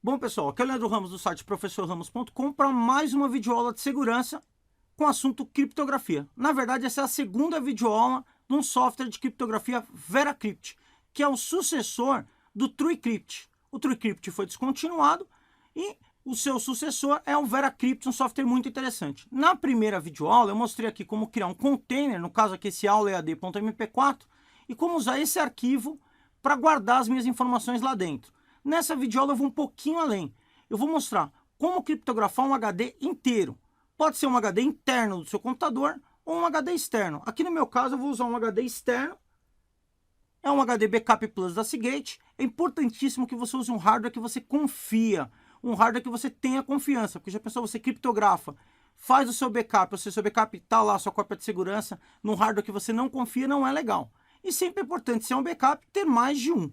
Bom, pessoal, aqui é o Leandro Ramos do site professorramos.com para mais uma videoaula de segurança com o assunto criptografia. Na verdade, essa é a segunda videoaula de um software de criptografia VeraCrypt, que é o sucessor do TrueCrypt. O TrueCrypt foi descontinuado e o seu sucessor é o VeraCrypt, um software muito interessante. Na primeira videoaula, eu mostrei aqui como criar um container, no caso aqui esse aulaead.mp4, e como usar esse arquivo para guardar as minhas informações lá dentro. Nessa videoaula eu vou um pouquinho além. Eu vou mostrar como criptografar um HD inteiro. Pode ser um HD interno do seu computador ou um HD externo. Aqui no meu caso eu vou usar um HD externo. É um HD Backup Plus da Seagate. É importantíssimo que você use um hardware que você confia. Um hardware que você tenha confiança. Porque já pensou, você criptografa, faz o seu backup, ou seja, seu backup está lá, sua cópia de segurança, num hardware que você não confia, não é legal. E sempre é importante, se é um backup, ter mais de um.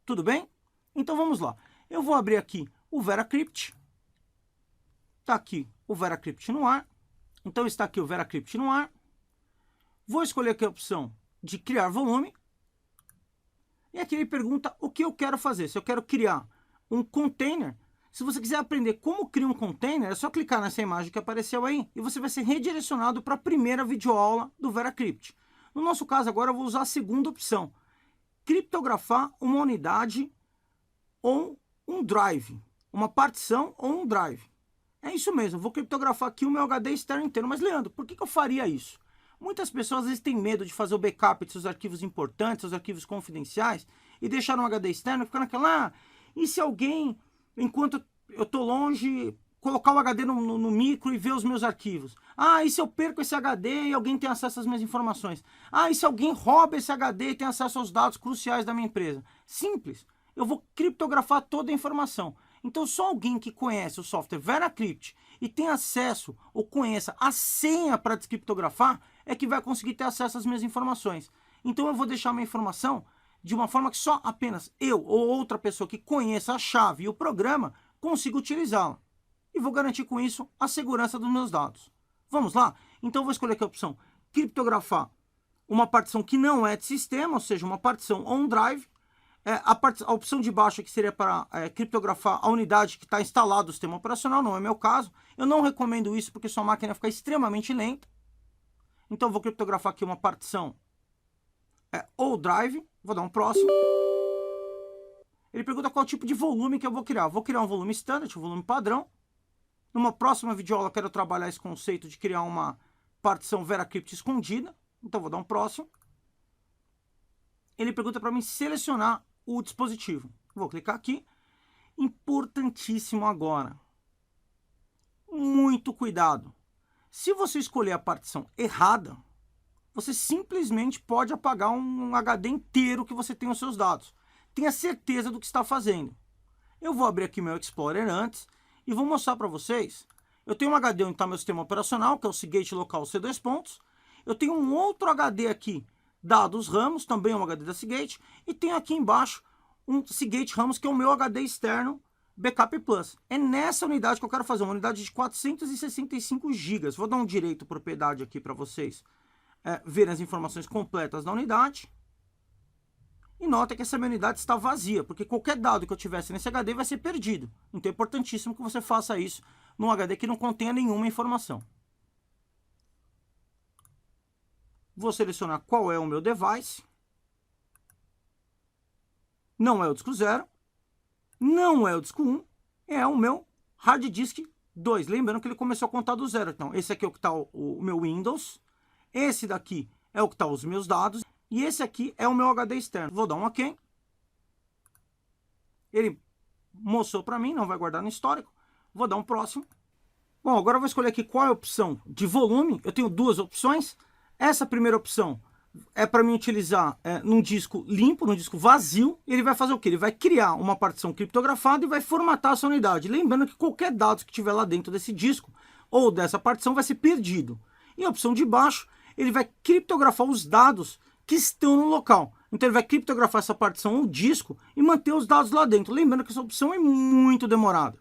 Tudo bem? Então vamos lá. Eu vou abrir aqui o VeraCrypt. Está aqui o VeraCrypt no ar. Então está aqui o VeraCrypt no ar. Vou escolher aqui a opção de criar volume. E aqui ele pergunta o que eu quero fazer. Se eu quero criar um container. Se você quiser aprender como criar um container, é só clicar nessa imagem que apareceu aí e você vai ser redirecionado para a primeira videoaula do VeraCrypt. No nosso caso agora eu vou usar a segunda opção. Criptografar uma unidade ou um drive, uma partição ou um drive. É isso mesmo, eu vou criptografar aqui o meu HD externo inteiro. Mas, Leandro, por que eu faria isso? Muitas pessoas às vezes têm medo de fazer o backup de seus arquivos importantes, seus arquivos confidenciais, e deixar no HD externo e ficar naquela... e se alguém, enquanto eu estou longe, colocar o HD no micro e ver os meus arquivos? Ah, e se eu perco esse HD e alguém tem acesso às minhas informações? Ah, e se alguém rouba esse HD e tem acesso aos dados cruciais da minha empresa? Simples. Eu vou criptografar toda a informação. Então, só alguém que conhece o software VeraCrypt e tem acesso ou conheça a senha para descriptografar é que vai conseguir ter acesso às minhas informações. Então, eu vou deixar minha informação de uma forma que só apenas eu ou outra pessoa que conheça a chave e o programa consiga utilizá-la. E vou garantir com isso a segurança dos meus dados. Vamos lá? Então, eu vou escolher aqui a opção criptografar uma partição que não é de sistema, ou seja, uma partição ou um drive. A opção de baixo aqui seria para criptografar a unidade que está instalada no sistema operacional, não é meu caso. Eu não recomendo isso porque sua máquina fica extremamente lenta. Então eu vou criptografar aqui uma partição ou drive, vou dar um próximo. Ele pergunta qual tipo de volume que eu vou criar. Vou criar um volume standard, um volume padrão. Numa próxima videoaula eu quero trabalhar esse conceito de criar uma partição VeraCrypt escondida. Então vou dar um próximo. Ele pergunta para mim selecionar o dispositivo. Vou clicar aqui. Importantíssimo agora. Muito cuidado. Se você escolher a partição errada, você simplesmente pode apagar um HD inteiro que você tem os seus dados. Tenha certeza do que está fazendo. Eu vou abrir aqui meu Explorer antes e vou mostrar para vocês. Eu tenho um HD onde está meu sistema operacional, que é o Seagate local C2 pontos. Eu tenho um outro HD aqui, dados Ramos, também é um HD da Seagate, e tenho aqui embaixo um Seagate Ramos, que é o meu HD externo Backup Plus. É nessa unidade que eu quero fazer, uma unidade de 465 GB. Vou dar um direito propriedade aqui para vocês verem as informações completas da unidade. E nota que essa minha unidade está vazia, porque qualquer dado que eu tivesse nesse HD vai ser perdido. Então é importantíssimo que você faça isso num HD que não contenha nenhuma informação. Vou selecionar qual é o meu device. Não é o disco 0. Não é o disco 1. É o meu hard disk 2. Lembrando que ele começou a contar do 0. Então, esse aqui é o que está o meu Windows. Esse daqui é o que está os meus dados. E esse aqui é o meu HD externo. Vou dar um OK. Ele mostrou para mim, não vai guardar no histórico. Vou dar um próximo. Bom, agora eu vou escolher aqui qual é a opção de volume. Eu tenho duas opções. Essa primeira opção é para mim utilizar num disco limpo, num disco vazio. Ele vai fazer o quê? Ele vai criar uma partição criptografada e vai formatar essa unidade. Lembrando que qualquer dado que tiver lá dentro desse disco ou dessa partição vai ser perdido. E a opção de baixo, ele vai criptografar os dados que estão no local. Então ele vai criptografar essa partição ou disco e manter os dados lá dentro. Lembrando que essa opção é muito demorada.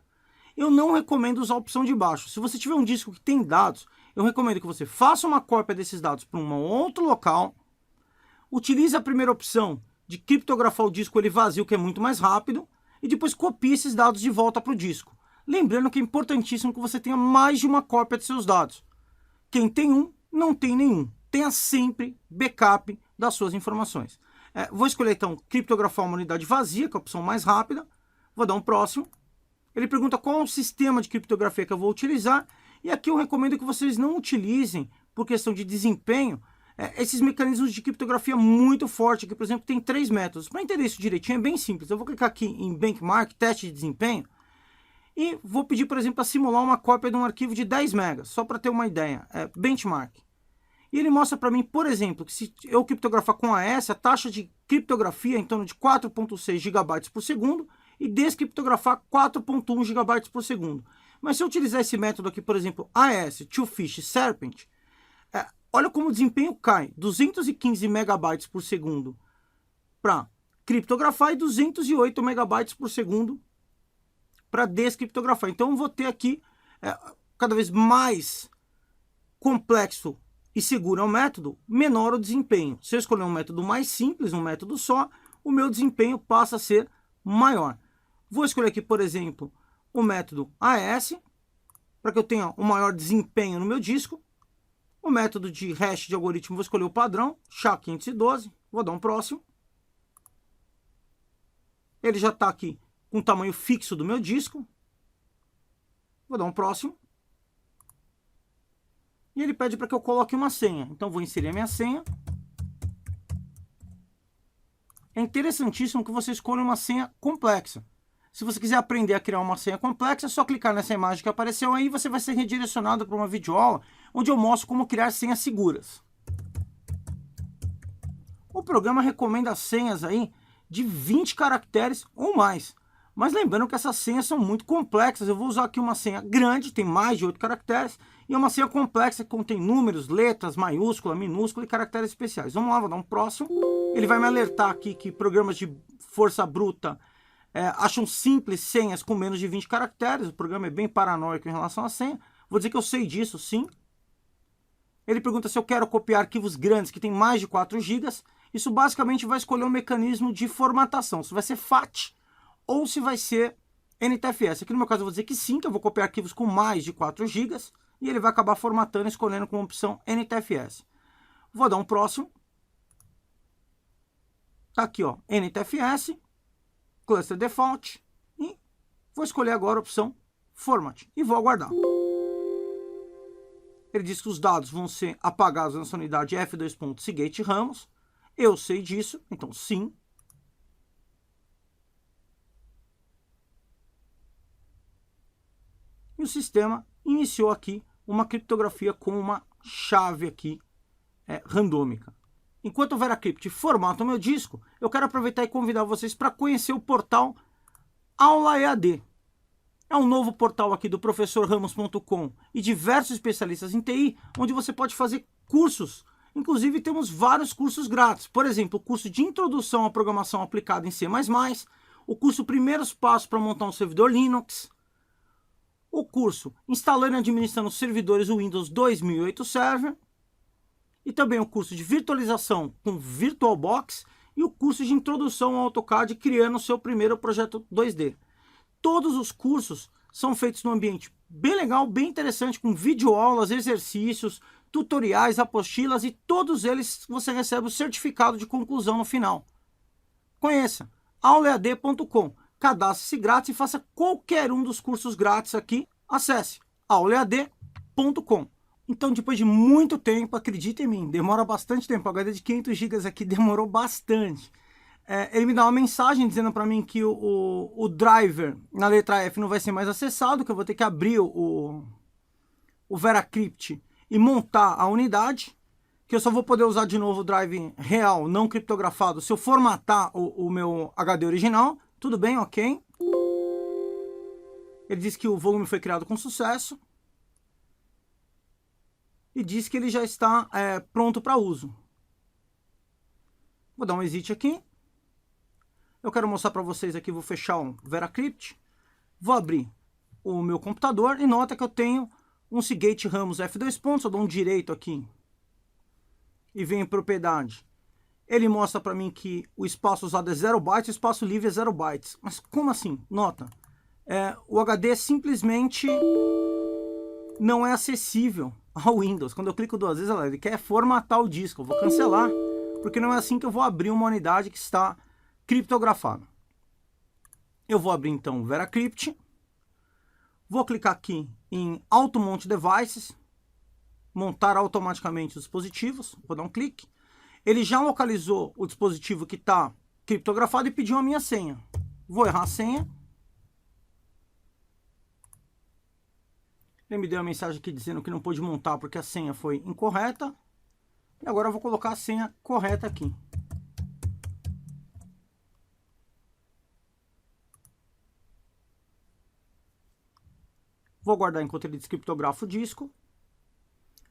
Eu não recomendo usar a opção de baixo. Se você tiver um disco que tem dados, eu recomendo que você faça uma cópia desses dados para um outro local, utilize a primeira opção de criptografar o disco ele vazio, que é muito mais rápido, e depois copia esses dados de volta para o disco. Lembrando que é importantíssimo que você tenha mais de uma cópia de seus dados. Quem tem um, não tem nenhum. Tenha sempre backup das suas informações. Vou escolher então criptografar uma unidade vazia, que é a opção mais rápida. Vou dar um próximo. Ele pergunta qual é o sistema de criptografia que eu vou utilizar. E aqui eu recomendo que vocês não utilizem, por questão de desempenho, esses mecanismos de criptografia muito forte. Aqui, por exemplo, tem 3 métodos. Para entender isso direitinho, é bem simples. Eu vou clicar aqui em Benchmark, teste de desempenho. E vou pedir, por exemplo, para simular uma cópia de um arquivo de 10 megas, só para ter uma ideia. Benchmark. E ele mostra para mim, por exemplo, que se eu criptografar com AES, a taxa de criptografia é em torno de 4.6 GB por segundo e descriptografar 4.1 GB por segundo. Mas se eu utilizar esse método aqui, por exemplo, AES, Twofish, Serpent, olha como o desempenho cai, 215 MB por segundo para criptografar e 208 MB por segundo para descriptografar. Então eu vou ter aqui cada vez mais complexo e seguro é o método, menor o desempenho. Se eu escolher um método mais simples, um método só, o meu desempenho passa a ser maior. Vou escolher aqui, por exemplo, o método AES, para que eu tenha um maior desempenho no meu disco. O método de hash de algoritmo, vou escolher o padrão, SHA-512, vou dar um próximo. Ele já está aqui com o tamanho fixo do meu disco. Vou dar um próximo. E ele pede para que eu coloque uma senha. Então vou inserir a minha senha. É interessantíssimo que você escolha uma senha complexa. Se você quiser aprender a criar uma senha complexa, é só clicar nessa imagem que apareceu aí e você vai ser redirecionado para uma videoaula onde eu mostro como criar senhas seguras. O programa recomenda senhas aí de 20 caracteres ou mais. Mas lembrando que essas senhas são muito complexas. Eu vou usar aqui uma senha grande, tem mais de 8 caracteres, e uma senha complexa que contém números, letras, maiúscula, minúscula e caracteres especiais. Vamos lá, vou dar um próximo. Ele vai me alertar aqui que programas de força bruta acham simples senhas com menos de 20 caracteres. O programa é bem paranoico em relação à senha. Vou dizer que eu sei disso, sim. Ele pergunta se eu quero copiar arquivos grandes que tem mais de 4 GB. Isso basicamente vai escolher um mecanismo de formatação. Se vai ser FAT ou se vai ser NTFS. Aqui no meu caso eu vou dizer que sim, que eu vou copiar arquivos com mais de 4 GB e ele vai acabar formatando, escolhendo como opção NTFS. Vou dar um próximo. Tá aqui, ó, NTFS, Cluster Default, e vou escolher agora a opção Format e vou aguardar. Ele diz que os dados vão ser apagados nessa unidade F2. Ramos. Eu sei disso, então sim. E o sistema iniciou aqui uma criptografia com uma chave aqui randômica. Enquanto o VeraCrypt formata o meu disco, eu quero aproveitar e convidar vocês para conhecer o portal Aula EAD. É um novo portal aqui do professorramos.com e diversos especialistas em TI, onde você pode fazer cursos. Inclusive temos vários cursos grátis. Por exemplo, o curso de Introdução à Programação Aplicada em C++, o curso Primeiros Passos para montar um servidor Linux, o curso Instalando e Administrando Servidores Windows 2008 Server, e também o curso de Virtualização com VirtualBox e o curso de Introdução ao AutoCAD criando o seu primeiro projeto 2D. Todos os cursos são feitos num ambiente bem legal, bem interessante, com videoaulas, exercícios, tutoriais, apostilas, e todos eles você recebe o certificado de conclusão no final. Conheça aulaead.com, cadastre-se grátis e faça qualquer um dos cursos grátis aqui. Acesse aulaead.com. Então, depois de muito tempo, acredita em mim, demora bastante tempo, a HD de 500 GB aqui demorou bastante. Ele me dá uma mensagem dizendo para mim que o driver na letra F não vai ser mais acessado, que eu vou ter que abrir o VeraCrypt e montar a unidade, que eu só vou poder usar de novo o drive real, não criptografado, se eu formatar o meu HD original. Tudo bem, ok. Ele diz que o volume foi criado com sucesso. E diz que ele já está pronto para uso. Vou dar um exit aqui. Eu quero mostrar para vocês aqui, vou fechar o VeraCrypt. Vou abrir o meu computador e nota que eu tenho um Seagate Ramos F2. Eu dou um direito aqui e venho em propriedade. ele mostra para mim que o espaço usado é 0 bytes, o espaço livre é 0 bytes. Mas como assim? Nota, o HD simplesmente não é acessível ao Windows. Quando eu clico 2 vezes, ele quer formatar o disco. Eu vou cancelar, porque não é assim que eu vou abrir uma unidade que está criptografada. Eu vou abrir então o VeraCrypt. Vou clicar aqui em Auto Mount Devices, montar automaticamente os dispositivos. Vou dar um clique. Ele já localizou o dispositivo que está criptografado e pediu a minha senha. Vou errar a senha. Ele me deu uma mensagem aqui dizendo que não pôde montar porque a senha foi incorreta. E agora eu vou colocar a senha correta aqui. Vou aguardar enquanto ele descriptografa o disco.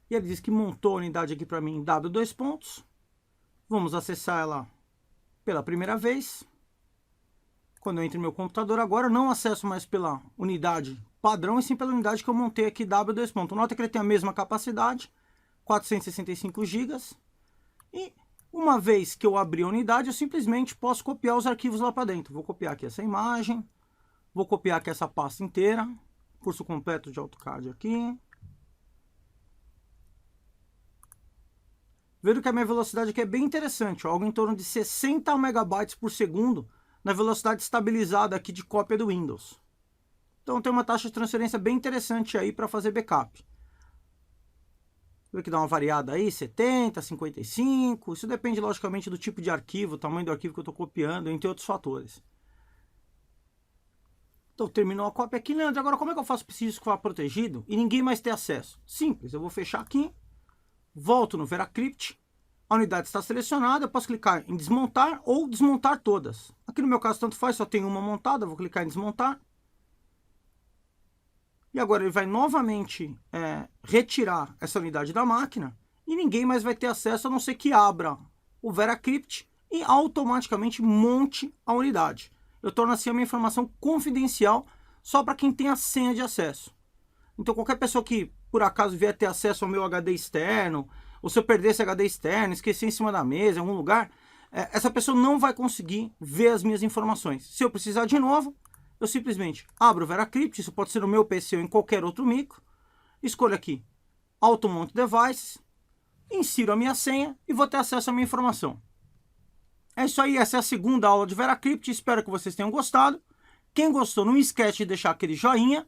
E ele diz que montou a unidade aqui para mim, dado 2 pontos. Vamos acessar ela pela primeira vez. Quando eu entro no meu computador agora, eu não acesso mais pela unidade padrão, e sim pela unidade que eu montei aqui, W2 ponto. Nota que ele tem a mesma capacidade, 465 GB. E uma vez que eu abrir a unidade, eu simplesmente posso copiar os arquivos lá para dentro. Vou copiar aqui essa imagem, vou copiar aqui essa pasta inteira, curso completo de AutoCAD aqui. Vejo que a minha velocidade aqui é bem interessante, ó, algo em torno de 60 megabytes por segundo na velocidade estabilizada aqui de cópia do Windows. Então tem uma taxa de transferência bem interessante aí para fazer backup. Vê que dá uma variada aí, 70, 55, isso depende logicamente do tipo de arquivo, o tamanho do arquivo que eu estou copiando, entre outros fatores. Então terminou a cópia aqui, Leandro, agora como é que eu faço para esse disco ficar protegido e ninguém mais ter acesso? Simples, eu vou fechar aqui. Volto no VeraCrypt, a unidade está selecionada, eu posso clicar em desmontar ou desmontar todas. Aqui no meu caso tanto faz, só tem uma montada, vou clicar em desmontar. E agora ele vai novamente retirar essa unidade da máquina e ninguém mais vai ter acesso a não ser que abra o VeraCrypt e automaticamente monte a unidade. Eu torno assim a minha informação confidencial só para quem tem a senha de acesso. Então qualquer pessoa que por acaso vier ter acesso ao meu HD externo, ou se eu perder esse HD externo, esqueci em cima da mesa, em algum lugar, essa pessoa não vai conseguir ver as minhas informações. Se eu precisar de novo, eu simplesmente abro o VeraCrypt, isso pode ser no meu PC ou em qualquer outro micro, escolho aqui Auto Mount Devices, insiro a minha senha e vou ter acesso à minha informação. É isso aí, essa é a segunda aula de VeraCrypt, espero que vocês tenham gostado. Quem gostou, não esquece de deixar aquele joinha,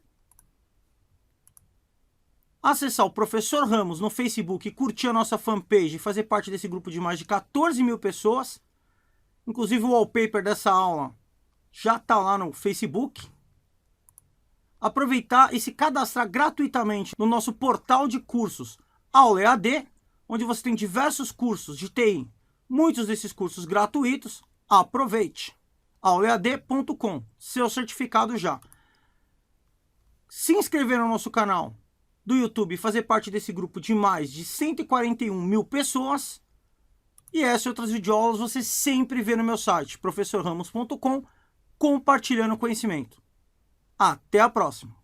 acessar o Professor Ramos no Facebook, curtir a nossa fanpage e fazer parte desse grupo de mais de 14 mil pessoas. Inclusive o wallpaper dessa aula já está lá no Facebook. Aproveitar e se cadastrar gratuitamente no nosso portal de cursos Aula EAD, onde você tem diversos cursos de TI, muitos desses cursos gratuitos. Aproveite! aulead.com, seu certificado já. Se inscrever no nosso canal do YouTube e fazer parte desse grupo de mais de 141 mil pessoas. E essas e outras videoaulas você sempre vê no meu site, professorramos.com, compartilhando conhecimento. Até a próxima!